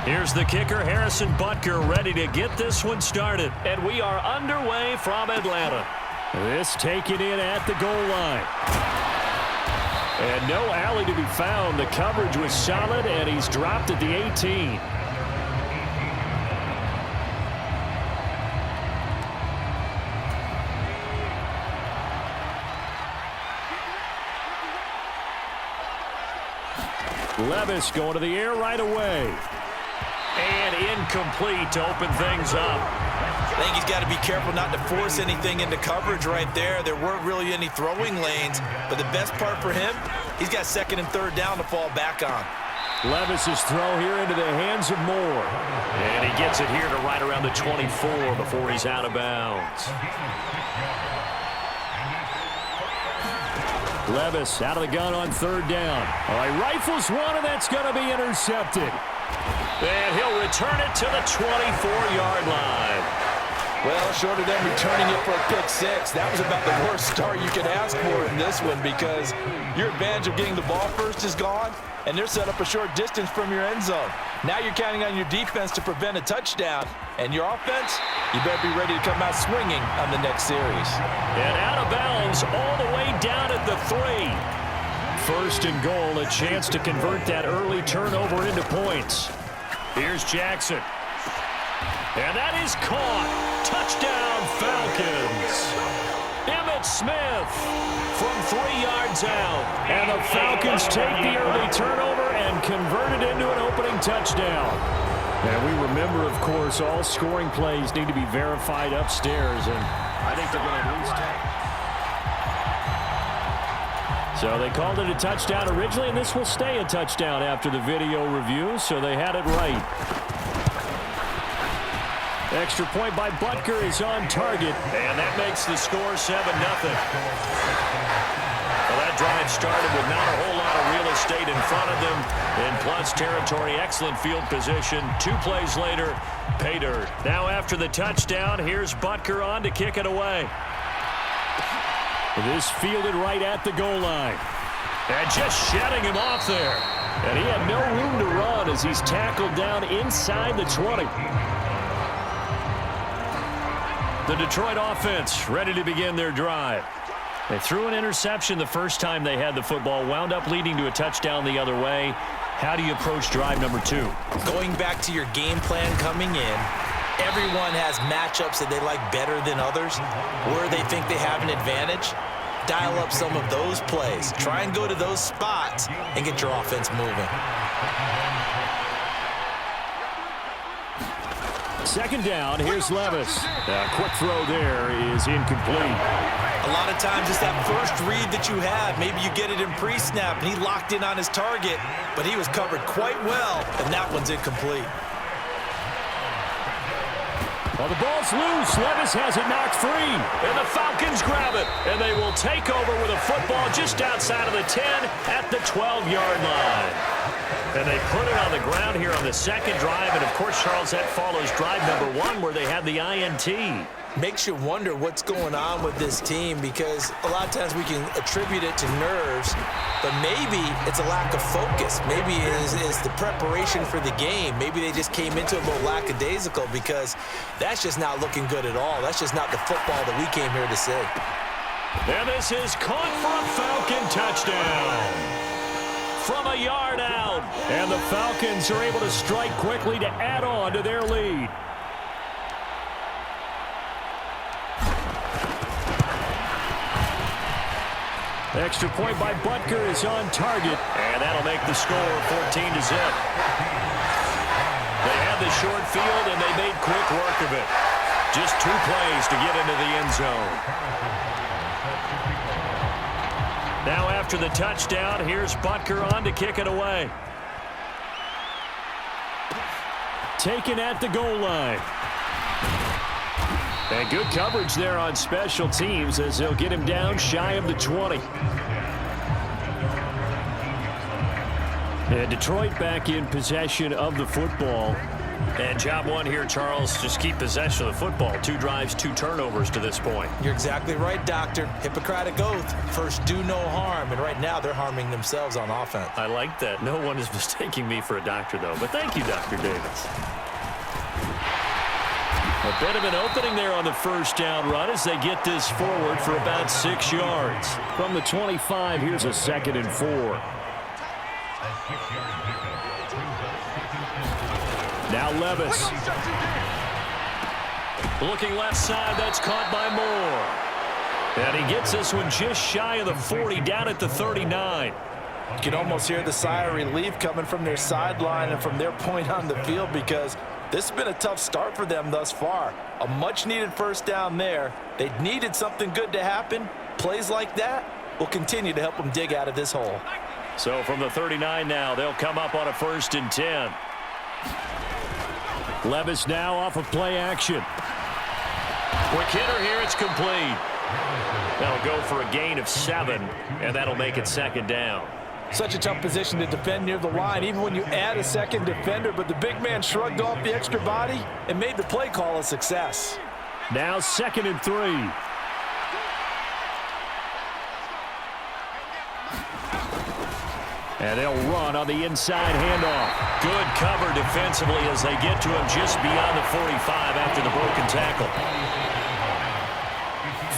Here's the kicker, Harrison Butker, ready to get this one started. And we are underway from Atlanta. This taken in at the goal line. And no alley to be found. The coverage was solid, and he's dropped at the 18. Levis going to the air right away. And incomplete to open things up. I think he's got to be careful not to force anything into coverage right there. There weren't really any throwing lanes, but the best part for him, he's got second and third down to fall back on. Levis's throw here into the hands of Moore. And he gets it here to right around the 24 before he's out of bounds. Levis out of the gun on third down. All right, rifles one, and that's going to be intercepted. And he'll return it to the 24-yard line. Well, short of them returning it for a pick six, that was about the worst start you could ask for in this one because your advantage of getting the ball first is gone, and they're set up a short distance from your end zone. Now you're counting on your defense to prevent a touchdown, and your offense, you better be ready to come out swinging on the next series. And out of bounds all the way down at the 3. First and goal, a chance to convert that early turnover into points. Here's Jackson. And that is caught. Touchdown, Falcons. Emmitt Smith from 3 yards out. And the Falcons take the early turnover and convert it into an opening touchdown. And we remember, of course, all scoring plays need to be verified upstairs. And I think they're going to lose that. So they called it a touchdown originally, and this will stay a touchdown after the video review, so they had it right. Extra point by Butker is on target, and that makes the score 7-0. Well, that drive started with not a whole lot of real estate in front of them. In plus territory, excellent field position. 2 plays later, pay dirt. Now after the touchdown, here's Butker on to kick it away. This fielded right at the goal line. And just shedding him off there. And he had no room to run as he's tackled down inside the 20. The Detroit offense ready to begin their drive. They threw an interception the first time they had the football, wound up leading to a touchdown the other way. How do you approach drive number 2? Going back to your game plan coming in, everyone has matchups that they like better than others, where they think they have an advantage. Dial up some of those plays. Try and go to those spots and get your offense moving. Second down, here's Levis. A quick throw there is incomplete. A lot of times it's that first read that you have. Maybe you get it in pre-snap, and he locked in on his target, but he was covered quite well, and that one's incomplete. Well, the ball's loose. Levis has it knocked free. And the Falcons grab it. And they will take over with a football just outside of the 10 at the 12-yard line. And they put it on the ground here on the second drive. And, of course, Charles, that follows drive number 1 where they had the INT. Makes you wonder what's going on with this team because a lot of times we can attribute it to nerves, but maybe it's a lack of focus. Maybe it is the preparation for the game. Maybe they just came into it a little lackadaisical because that's just not looking good at all. That's just not the football that we came here to see. And this is caught for a Falcon touchdown from a yard out. And the Falcons are able to strike quickly to add on to their lead. Extra point by Butker is on target, and that'll make the score 14-0. They had the short field, and they made quick work of it. Just 2 plays to get into the end zone. Now after the touchdown, here's Butker on to kick it away. Taken at the goal line. And good coverage there on special teams as they'll get him down shy of the 20. And Detroit back in possession of the football. And job one here, Charles, just keep possession of the football. 2 drives, 2 turnovers to this point. You're exactly right, Doctor. Hippocratic oath. First, do no harm. And right now, they're harming themselves on offense. I like that. No one is mistaking me for a doctor, though. But thank you, Dr. Davis. A bit of an opening there on the first down run as they get this forward for about 6 yards. From the 25, here's a 2nd and 4. Now Levis. Looking left side, that's caught by Moore. And he gets this one just shy of the 40, down at the 39. You can almost hear the sigh of relief coming from their sideline and from their point on the field, because this has been a tough start for them thus far. A much-needed first down there. They needed something good to happen. Plays like that will continue to help them dig out of this hole. So from the 39 now, they'll come up on a 1st and 10. Levis now off of play action. Quick hitter here, it's complete. That'll go for a gain of 7, and that'll make it 2nd down. Such a tough position to defend near the line, even when you add a second defender, but the big man shrugged off the extra body and made the play call a success. Now 2nd and 3. And they'll run on the inside handoff. Good cover defensively as they get to him just beyond the 45 after the broken tackle.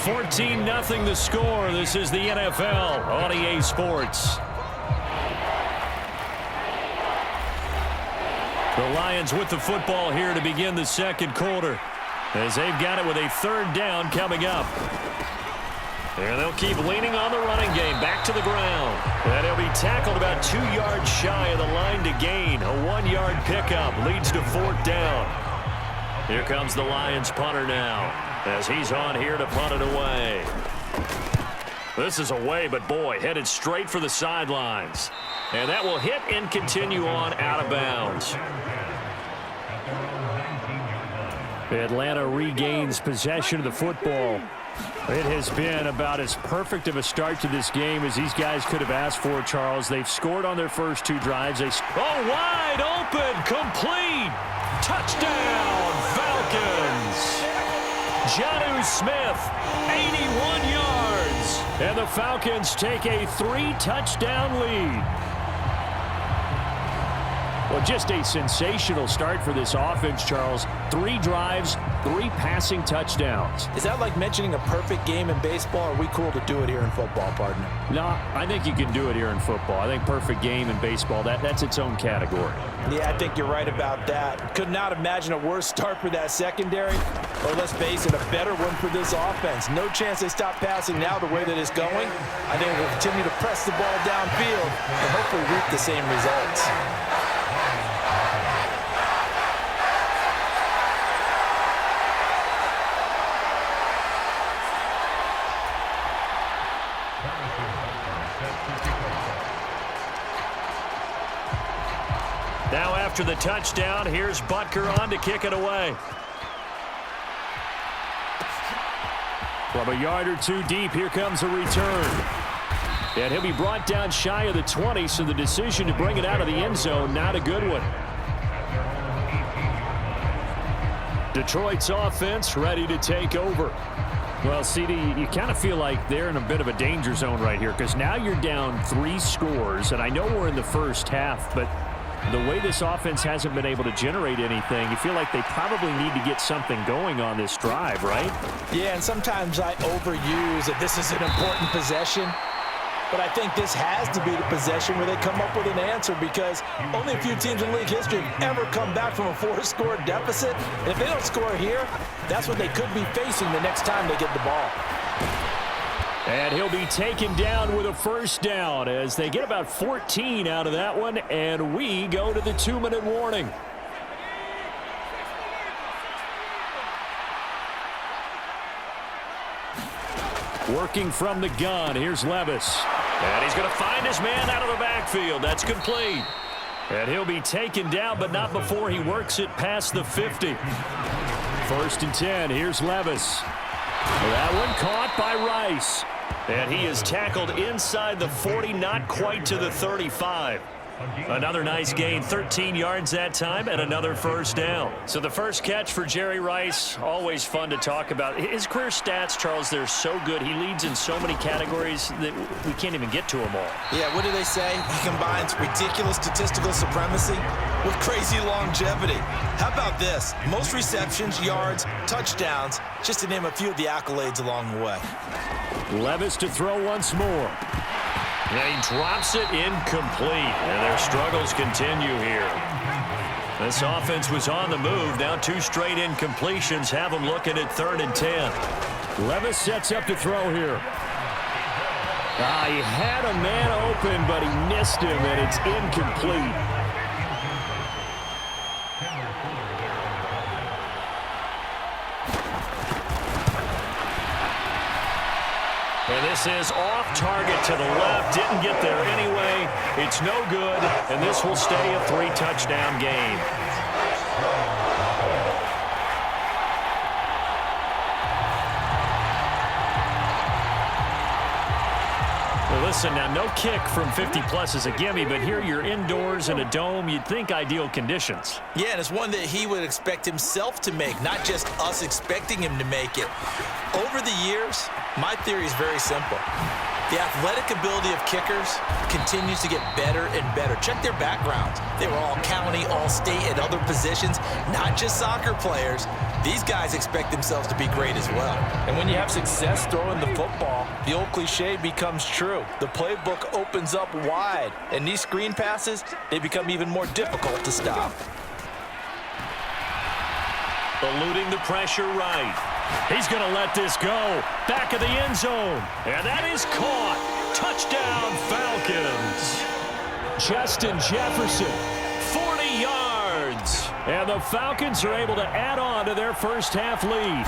14-0 the score. This is the NFL on EA Sports. The Lions with the football here to begin the 2nd quarter, as they've got it with a 3rd down coming up. And they'll keep leaning on the running game back to the ground. And he'll be tackled about 2 yards shy of the line to gain. A 1-yard pickup leads to 4th down. Here comes the Lions punter now, as he's on here to punt it away. This is away, but boy, headed straight for the sidelines. And that will hit and continue on out of bounds. Atlanta regains possession of the football. It has been about as perfect of a start to this game as these guys could have asked for, Charles. They've scored on their first 2 drives. Wide open, complete. Touchdown, Falcons. Jonnu Smith, 81 yards. And the Falcons take a 3-touchdown lead. Well, just a sensational start for this offense, Charles. 3 drives, 3 passing touchdowns. Is that like mentioning a perfect game in baseball? Or are we cool to do it here in football, partner? No, I think you can do it here in football. I think perfect game in baseball, that's its own category. Yeah, I think you're right about that. Could not imagine a worse start for that secondary, or let's face it, a better one for this offense. No chance they stop passing now the way that it's going. I think we'll continue to press the ball downfield and hopefully reap the same results. Now after the touchdown, here's Butker on to kick it away. From a yard or 2 deep, here comes a return. And he'll be brought down shy of the 20, so the decision to bring it out of the end zone, not a good one. Detroit's offense ready to take over. Well, CD, you kind of feel like they're in a bit of a danger zone right here, because now you're down 3 scores, and I know we're in the first half, but the way this offense hasn't been able to generate anything, you feel like they probably need to get something going on this drive, right? Yeah, and sometimes I overuse that this is an important possession. But I think this has to be the possession where they come up with an answer, because only a few teams in league history have ever come back from a 4-score deficit. And if they don't score here, that's what they could be facing the next time they get the ball. And he'll be taken down with a 1st down as they get about 14 out of that one, and we go to the 2-minute warning. Working from the gun, here's Levis. And he's going to find his man out of the backfield. That's complete. And he'll be taken down, but not before he works it past the 50. 1st and 10, here's Levis. That one caught by Rice. And he is tackled inside the 40, not quite to the 35. Another nice gain, 13 yards that time, and another first down. So the first catch for Jerry Rice, always fun to talk about. His career stats, Charles, they're so good. He leads in so many categories that we can't even get to them all. Yeah, what do they say? He combines ridiculous statistical supremacy with crazy longevity. How about this? Most receptions, yards, touchdowns, just to name a few of the accolades along the way. Levis to throw once more. And he drops it incomplete. And their struggles continue here. This offense was on the move. Now 2 straight incompletions have them looking at 3rd and 10. Levis sets up to throw here. He had a man open, but he missed him, and it's incomplete. And this is off target to the left. Didn't get there anyway. It's no good, and this will stay a 3-touchdown game. Well, listen, now no kick from 50-plus is a gimme, but here you're indoors in a dome. You'd think ideal conditions. Yeah, and it's one that he would expect himself to make, not just us expecting him to make it. Over the years, my theory is very simple. The athletic ability of kickers continues to get better and better. Check their backgrounds. They were all county, all state, at other positions, not just soccer players. These guys expect themselves to be great as well. And when you have success throwing the football, the old cliche becomes true. The playbook opens up wide, and these screen passes, they become even more difficult to stop. Eluding the pressure right. He's going to let this go. Back of the end zone. And that is caught. Touchdown, Falcons. Justin Jefferson, 40 yards. And the Falcons are able to add on to their first half lead.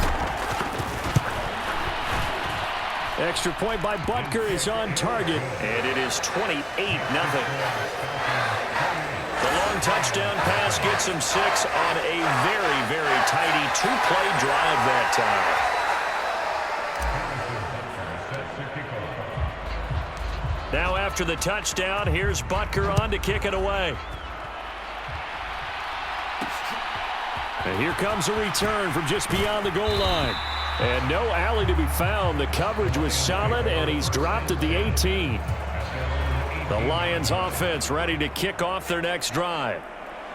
Extra point by Butker is on target. And it is 28-0. The long touchdown pass gets him 6 on a very, very tidy 2-play drive that time. Now after the touchdown, here's Butker on to kick it away. And here comes a return from just beyond the goal line. And no alley to be found. The coverage was solid, and he's dropped at the 18. The Lions offense ready to kick off their next drive.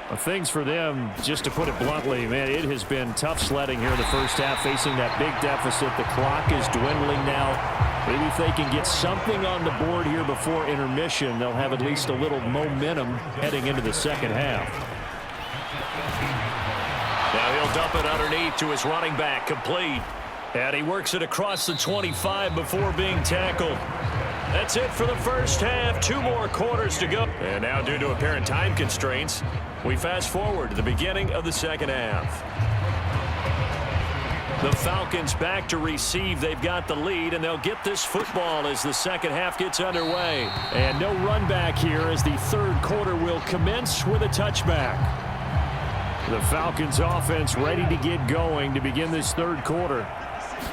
Well, things for them, just to put it bluntly, man, it has been tough sledding here in the first half, facing that big deficit. The clock is dwindling now. Maybe if they can get something on the board here before intermission, they'll have at least a little momentum heading into the second half. Now he'll dump it underneath to his running back, complete. And he works it across the 25 before being tackled. That's it for the first half. 2 more quarters to go. And now, due to apparent time constraints, we fast forward to the beginning of the second half. The Falcons back to receive. They've got the lead, and they'll get this football as the second half gets underway. And no run back here as the third quarter will commence with a touchback. The Falcons offense ready to get going to begin this third quarter.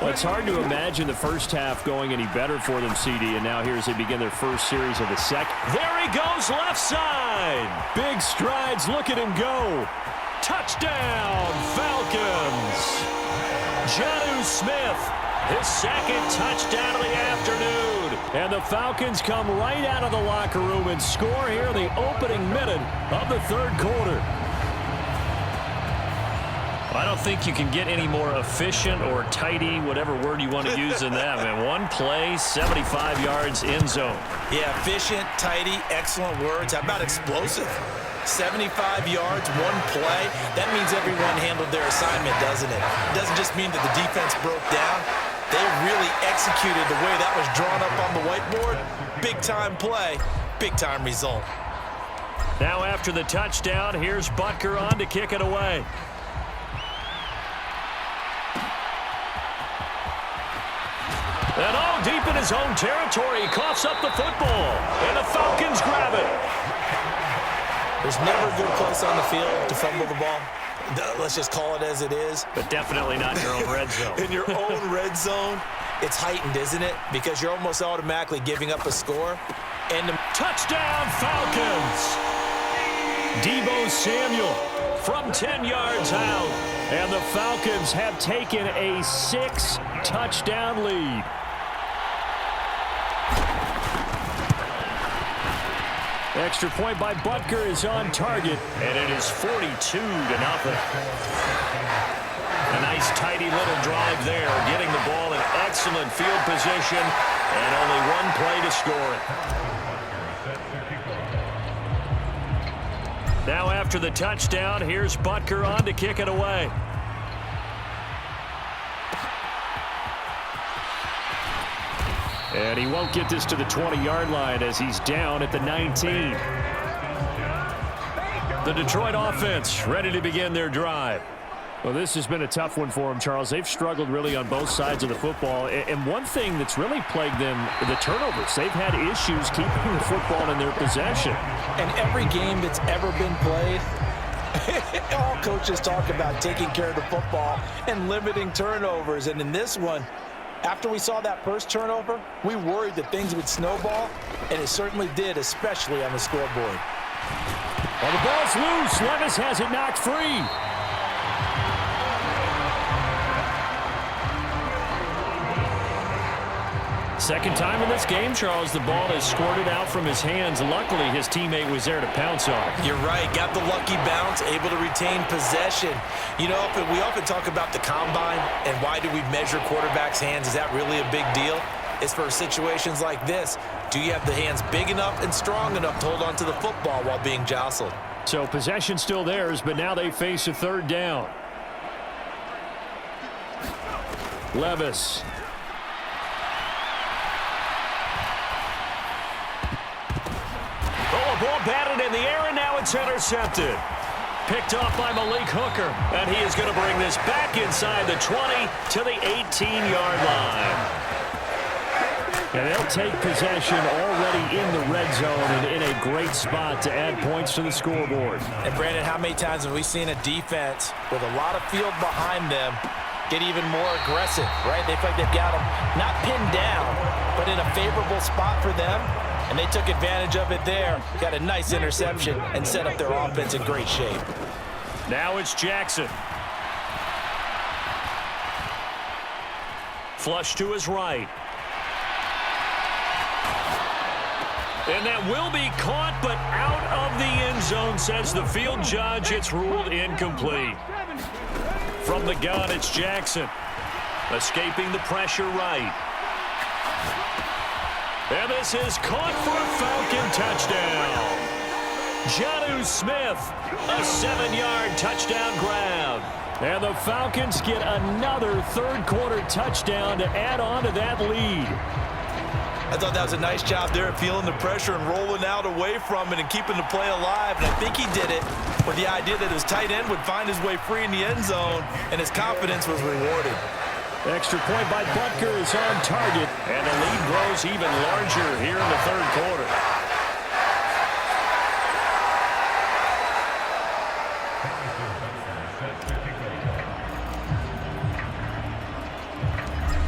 Well, it's hard to imagine the first half going any better for them, CD, and now here as they begin their first series of the second. There he goes, left side. Big strides, look at him go. Touchdown, Falcons. Jonnu Smith, his second touchdown of the afternoon. And the Falcons come right out of the locker room and score here in the opening minute of the third quarter. I don't think you can get any more efficient or tidy, whatever word you want to use in that, man. One play, 75 yards, end zone. Yeah, efficient, tidy, excellent words. How about explosive? 75 yards, one play. That means everyone handled their assignment, doesn't it? It doesn't just mean that the defense broke down. They really executed the way that was drawn up on the whiteboard. Big-time play, big-time result. Now after the touchdown, here's Butker on to kick it away. And all deep in his own territory, he coughs up the football. And the Falcons grab it. There's never a good place on the field to fumble the ball. Let's just call it as it is. But definitely not in your own red zone. In your own red zone, it's heightened, isn't it? Because you're almost automatically giving up a score. And the touchdown Falcons. Deebo Samuel from 10 yards out. And the Falcons have taken a 6-touchdown lead. Extra point by Butker is on target, and it is 42-0. A nice, tidy little drive there, getting the ball in excellent field position, and only one play to score it. Now after the touchdown, here's Butker on to kick it away. And he won't get this to the 20-yard line as he's down at the 19. The Detroit offense ready to begin their drive. Well, this has been a tough one for them, Charles. They've struggled really on both sides of the football. And one thing that's really plagued them, the turnovers. They've had issues keeping the football in their possession. And every game that's ever been played, all coaches talk about taking care of the football and limiting turnovers. And in this one, after we saw that first turnover, we worried that things would snowball, and it certainly did, especially on the scoreboard. Well, the ball's loose. Levis has it knocked free. Second time in this game, Charles, the ball is squirted out from his hands. Luckily, his teammate was there to pounce on it. You're right. Got the lucky bounce, able to retain possession. You know, we often talk about the combine and why do we measure quarterbacks' hands. Is that really a big deal? It's for situations like this. Do you have the hands big enough and strong enough to hold on to the football while being jostled? So possession still theirs, but now they face a third down. Levis. Ball batted in the air, and now it's intercepted. Picked off by Malik Hooker, and he is going to bring this back inside the 20 to the 18-yard line. And they'll take possession already in the red zone and in a great spot to add points to the scoreboard. And, Brandon, how many times have we seen a defense with a lot of field behind them get even more aggressive, right? They feel like they've got them not pinned down, but in a favorable spot for them. And they took advantage of it there. Got a nice interception and set up their offense in great shape. Now it's Jackson. Flush to his right. And that will be caught, but out of the end zone, says the field judge. It's ruled incomplete. From the gun, it's Jackson. Escaping the pressure right. And this is caught for a Falcon touchdown. Jonnu Smith, a 7-yard touchdown grab. And the Falcons get another third-quarter touchdown to add on to that lead. I thought that was a nice job there of feeling the pressure and rolling out away from it and keeping the play alive. And I think he did it with the idea that his tight end would find his way free in the end zone, and his confidence was rewarded. Extra point by Butker is on target, and the lead grows even larger here in the third quarter.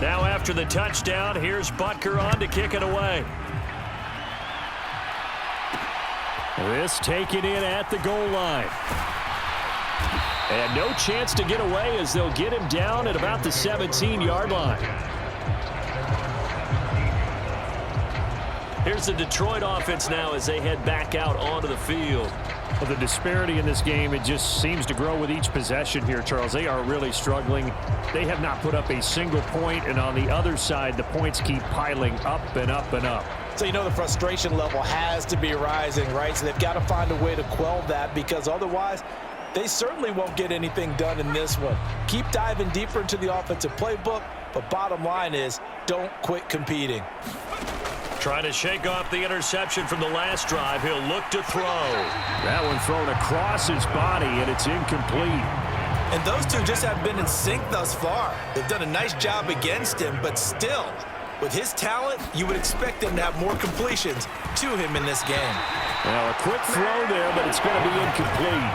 Now after the touchdown, here's Butker on to kick it away. This taken in at the goal line. And no chance to get away as they'll get him down at about the 17-yard line. Here's the Detroit offense now as they head back out onto the field. Well, the disparity in this game, it just seems to grow with each possession here, Charles. They are really struggling. They have not put up a single point, and on the other side, the points keep piling up and up and up. So you know the frustration level has to be rising, right? So they've got to find a way to quell that, because otherwise they certainly won't get anything done in this one. Keep diving deeper into the offensive playbook, but bottom line is don't quit competing. Trying to shake off the interception from the last drive. He'll look to throw. That one thrown across his body, and it's incomplete. And those two just have been in sync thus far. They've done a nice job against him, but still, with his talent, you would expect him to have more completions to him in this game. Well, a quick throw there, but it's going to be incomplete.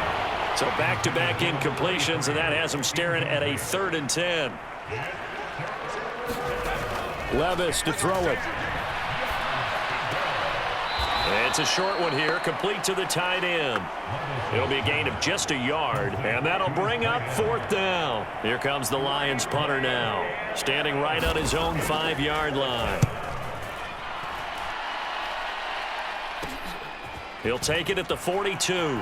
So back-to-back incompletions, and that has him staring at a 3rd and 10. Levis to throw it. It's a short one here, complete to the tight end. It'll be a gain of just a yard, and that'll bring up 4th down. Here comes the Lions punter now, standing right on his own 5-yard line. He'll take it at the 42. And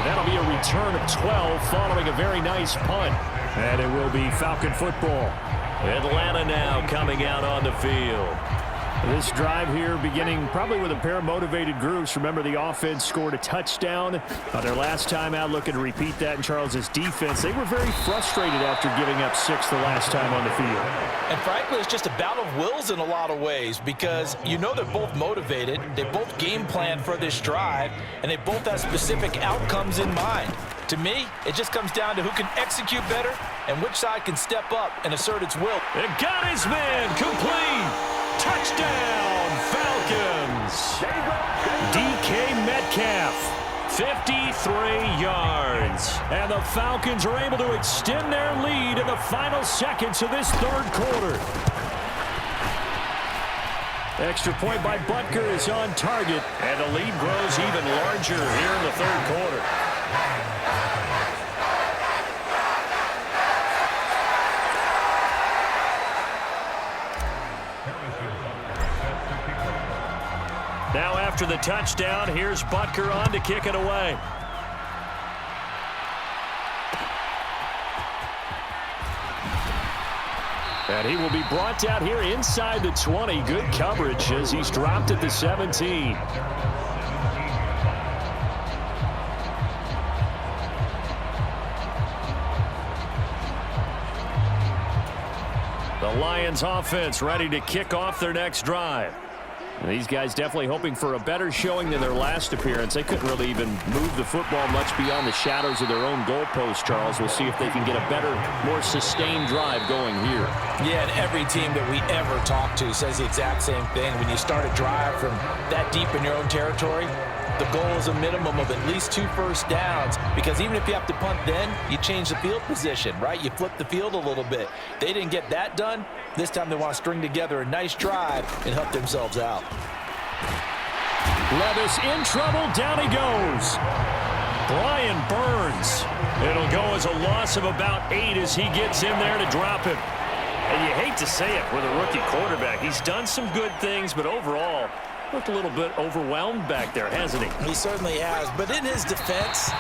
that'll be a return of 12 following a very nice punt. And it will be Falcon football. Atlanta now coming out on the field. This drive here beginning probably with a pair of motivated groups. Remember, the offense scored a touchdown their last time out, looking to repeat that in Charles's defense. They were very frustrated after giving up 6 the last time on the field. And frankly, it's just a battle of wills in a lot of ways because you know they're both motivated. They both game plan for this drive, and they both have specific outcomes in mind. To me, it just comes down to who can execute better and which side can step up and assert its will. It got his man complete. Touchdown, Falcons. DK Metcalf, 53 yards. And the Falcons are able to extend their lead in the final seconds of this 3rd quarter. Extra point by Butker is on target, and the lead grows even larger here in the 3rd quarter. Now after the touchdown, here's Butker on to kick it away. And he will be brought down here inside the 20. Good coverage as he's dropped at the 17. The Lions offense ready to kick off their next drive. And these guys definitely hoping for a better showing than their last appearance. They couldn't really even move the football much beyond the shadows of their own goalpost, Charles. We'll see if they can get a better, more sustained drive going here. Yeah, and every team that we ever talk to says the exact same thing. When you start a drive from that deep in your own territory, the goal is a minimum of at least 2 first downs, because even if you have to punt then, you change the field position, right? You flip the field a little bit. They didn't get that done. This time they want to string together a nice drive and help themselves out. Levis in trouble. Down he goes. Brian Burns. It'll go as a loss of about 8 as he gets in there to drop him. And you hate to say it with a rookie quarterback. He's done some good things, but overall, looked a little bit overwhelmed back there, hasn't he? He certainly has. But in his defense,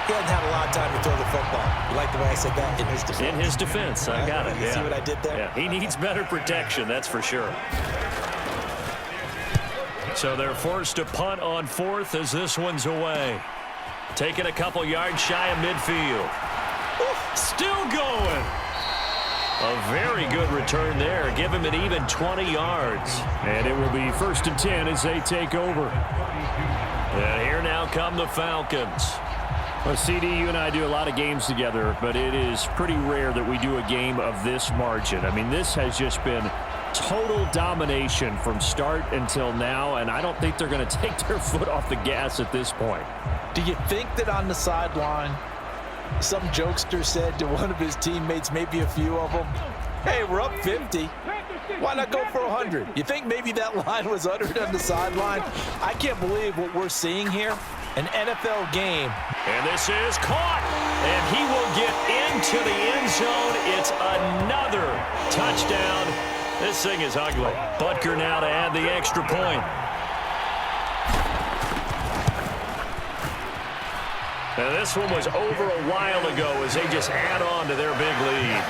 he hasn't had a lot of time to throw the football. You like the way I said that? In his defense. In his defense. I got it. You see what I did there? Yeah, he needs better protection, that's for sure. So they're forced to punt on 4th as this one's away. Taking a couple yards shy of midfield. Still going. A very good return there. Give him an even 20 yards. And it will be 1st and 10 as they take over. And here now come the Falcons. Well, CD, you and I do a lot of games together, but it is pretty rare that we do a game of this margin. I mean, this has just been total domination from start until now, and I don't think they're going to take their foot off the gas at this point. Do you think that on the sideline, some jokester said to one of his teammates, maybe a few of them, hey, we're up 50. Why not go for 100? You think maybe that line was uttered on the sideline? I can't believe what we're seeing here. An NFL game. And this is caught. And he will get into the end zone. It's another touchdown. This thing is ugly. Butker now to add the extra point. Now this one was over a while ago as they just add on to their big lead.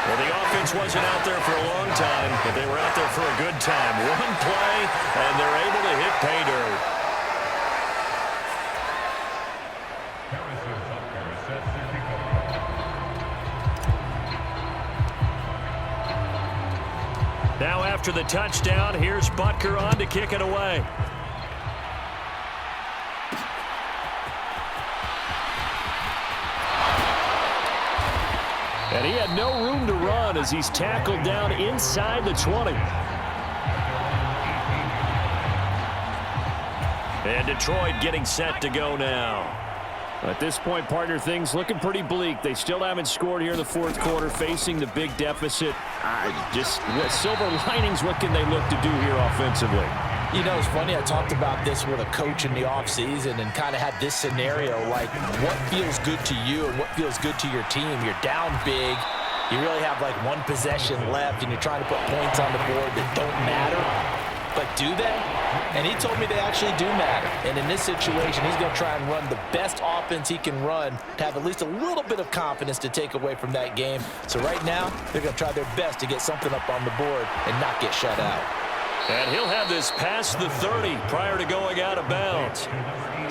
Well, the offense wasn't out there for a long time, but they were out there for a good time. One play, and they're able to hit pay dirt. Now after the touchdown, here's Butker on to kick it away. And he had no room to run as he's tackled down inside the 20. And Detroit getting set to go now. At this point, partner, things looking pretty bleak. They still haven't scored here in the fourth quarter, facing the big deficit. Just what silver linings, what can they look to do here offensively? You know, it's funny, I talked about this with a coach in the offseason and kind of had this scenario, like what feels good to you and what feels good to your team. You're down big. You really have like one possession left, and you're trying to put points on the board that don't matter. But do they? And he told me they actually do matter. And in this situation, he's going to try and run the best offense he can run to have at least a little bit of confidence to take away from that game. So right now, they're going to try their best to get something up on the board and not get shut out. And he'll have this past the 30 prior to going out of bounds.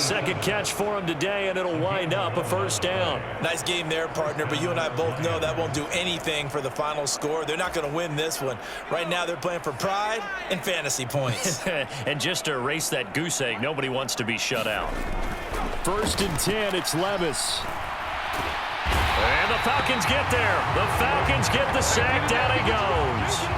Second catch for him today, and it'll wind up a first down. Nice game there, partner, but you and I both know that won't do anything for the final score. They're not going to win this one. Right now, they're playing for pride and fantasy points. And just to erase that goose egg, nobody wants to be shut out. First and 10, it's Levis. And the Falcons get there. The Falcons get the sack. Down he goes.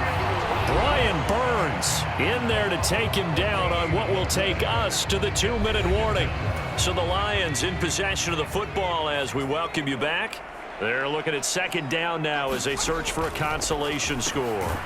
Brian Burns in there to take him down on what will take us to the 2-minute warning. So the Lions in possession of the football as we welcome you back. They're looking at second down now as they search for a consolation score.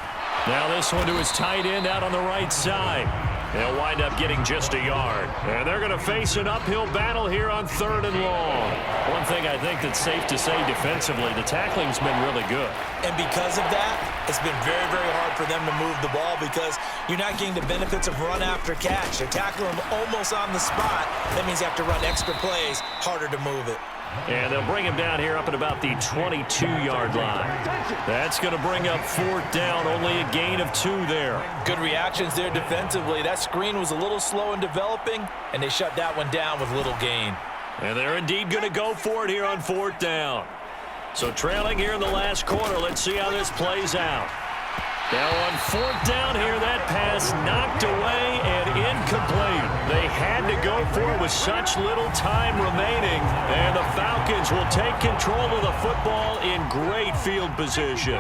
Now this one to his tight end out on the right side. They'll wind up getting just a yard. And they're going to face an uphill battle here on 3rd and long. One thing I think that's safe to say defensively, the tackling's been really good. And because of that, it's been very, very hard for them to move the ball because you're not getting the benefits of run after catch. They're tackling them almost on the spot. That means you have to run extra plays, harder to move it. And they'll bring him down here up at about the 22-yard line. That's going to bring up 4th down, only a gain of 2 there. Good reactions there defensively. That screen was a little slow in developing, and they shut that one down with little gain. And they're indeed going to go for it here on 4th down. So trailing here in the last quarter, let's see how this plays out. Now on 4th down here, that pass knocked away and incomplete. They had to go for it with such little time remaining. And the Falcons will take control of the football in great field position.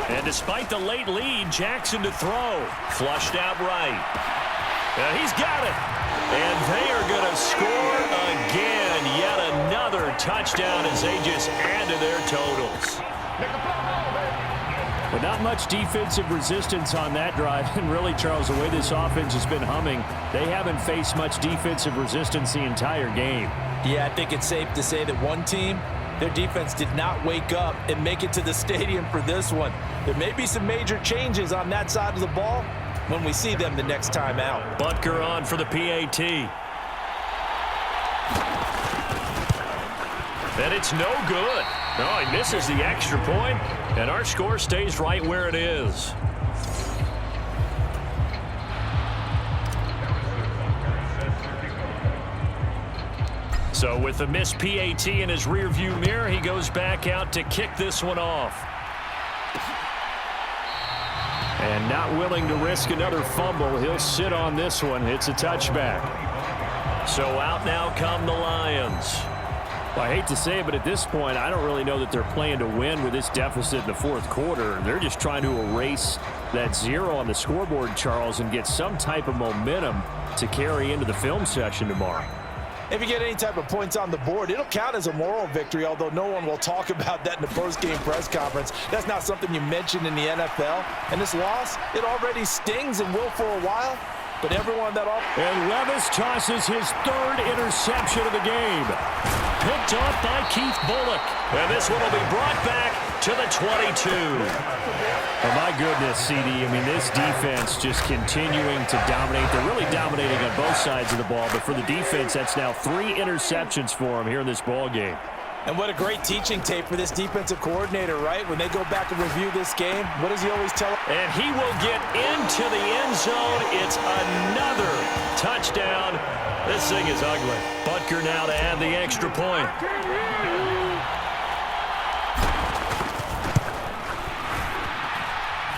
And despite the late lead, Jackson to throw. Flushed out right. He's got it. And they are going to score again. Yet another touchdown as they just add to their totals. But not much defensive resistance on that drive. And really, Charles, the way this offense has been humming, they haven't faced much defensive resistance the entire game. Yeah, I think it's safe to say that one team, their defense did not wake up and make it to the stadium for this one. There may be some major changes on that side of the ball when we see them the next time out. Butker on for the PAT. And it's no good. No, he misses the extra point, and our score stays right where it is. So with the missed PAT in his rearview mirror, he goes back out to kick this one off. And not willing to risk another fumble, he'll sit on this one. It's a touchback. So out now come the Lions. Well, I hate to say it, but at this point, I don't really know that they're playing to win with this deficit in the fourth quarter. They're just trying to erase that 0 on the scoreboard, Charles, and get some type of momentum to carry into the film session tomorrow. If you get any type of points on the board, it'll count as a moral victory, although no one will talk about that in the post-game press conference. That's not something you mention in the NFL. And this loss, it already stings and will for a while. But everyone that off. And Levis tosses his 3rd interception of the game. Picked off by Keith Bullock. And this one will be brought back to the 22. Oh, my goodness, CD. I mean, this defense just continuing to dominate. They're really dominating on both sides of the ball. But for the defense, that's now 3 interceptions for them here in this ball game. And what a great teaching tape for this defensive coordinator, right? When they go back and review this game, what does he always tell them? And he will get into the end zone. It's another touchdown. This thing is ugly. Butker now to add the extra point.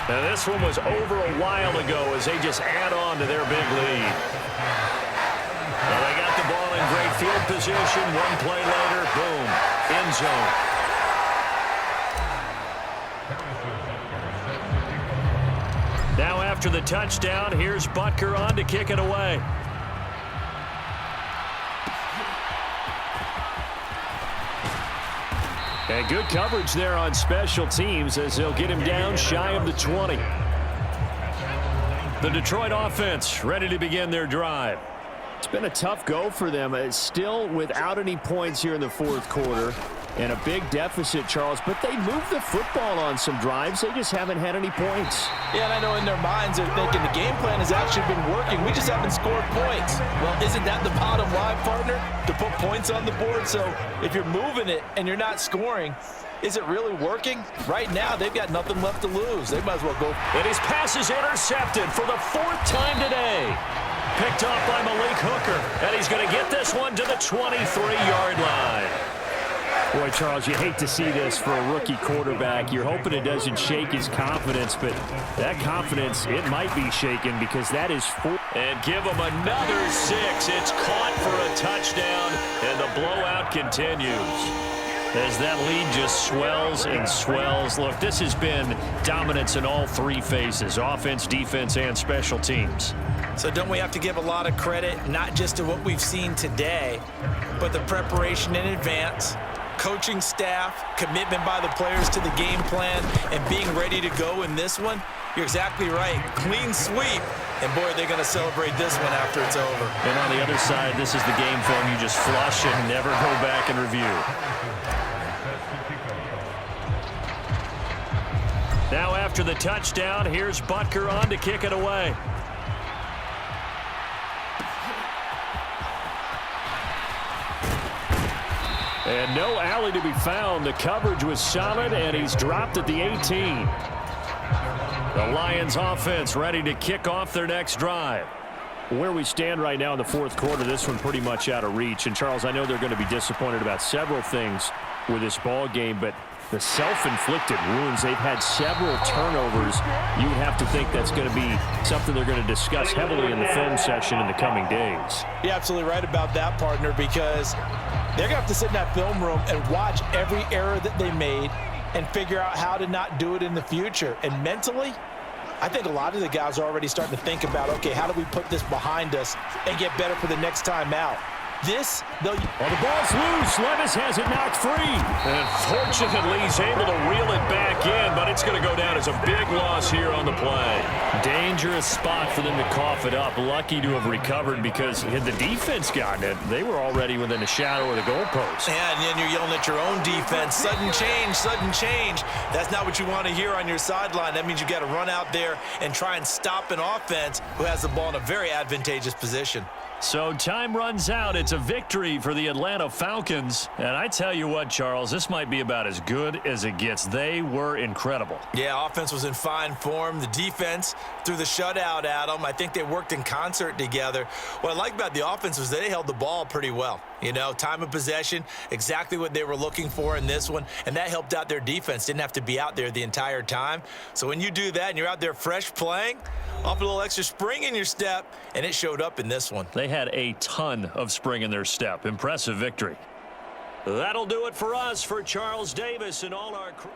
Now this one was over a while ago as they just add on to their big lead. Well, they got the ball in great field position. One play later, boom, end zone. Now after the touchdown, here's Butker on to kick it away. And good coverage there on special teams as they'll get him down shy of the 20. The Detroit offense ready to begin their drive. It's been a tough go for them. It's still without any points here in the fourth quarter. And a big deficit, Charles, but they moved the football on some drives. They just haven't had any points. Yeah, and I know in their minds they're thinking the game plan has actually been working. We just haven't scored points. Well, isn't that the bottom line, partner? To put points on the board? So if you're moving it and you're not scoring, is it really working? Right now, they've got nothing left to lose. They might as well go. And his pass is intercepted for the fourth time today. Picked off by Malik Hooker, and he's going to get this one to the 23-yard line. Boy, Charles, you hate to see this for a rookie quarterback. You're hoping it doesn't shake his confidence, but that confidence, it might be shaken because that is four. And give him another 6. It's caught for a touchdown, and the blowout continues. As that lead just swells and swells. Look, this has been dominance in all three phases, offense, defense, and special teams. So don't we have to give a lot of credit, not just to what we've seen today, but the preparation in advance, coaching staff, commitment by the players to the game plan, and being ready to go in this one? You're exactly right. Clean sweep. And, boy, they're going to celebrate this one after it's over. And on the other side, this is the game film you just flush and never go back and review. Now after the touchdown, here's Butker on to kick it away. And no alley to be found. The coverage was solid, and he's dropped at the 18. The Lions offense ready to kick off their next drive. Where we stand right now in the fourth quarter, this one pretty much out of reach. And, Charles, I know they're going to be disappointed about several things with this ball game, but the self-inflicted wounds, they've had several turnovers. You would have to think that's going to be something they're going to discuss heavily in the film session in the coming days. You're absolutely right about that, partner, because they're going to have to sit in that film room and watch every error that they made and figure out how to not do it in the future. And mentally, I think a lot of the guys are already starting to think about, okay, how do we put this behind us and get better for the next time out? This, though. Well, the ball's loose. Levis has it knocked free. And fortunately, he's able to reel it back in, but it's going to go down as a big loss here on the play. Dangerous spot for them to cough it up. Lucky to have recovered because had the defense gotten it, they were already within a shadow of the goalpost. Yeah, and then you're yelling at your own defense. Sudden change, sudden change. That's not what you want to hear on your sideline. That means you got to run out there and try and stop an offense who has the ball in a very advantageous position. So time runs out. It's a victory for the Atlanta Falcons. And I tell you what, Charles, this might be about as good as it gets. They were incredible. Yeah, offense was in fine form. The defense threw the shutout at them. I think they worked in concert together. What I like about the offense was they held the ball pretty well. You know, time of possession, exactly what they were looking for in this one, and that helped out their defense. Didn't have to be out there the entire time. So when you do that and you're out there fresh playing, off a little extra spring in your step, and it showed up in this one. They had a ton of spring in their step. Impressive victory. That'll do it for us. For Charles Davis and all our crew.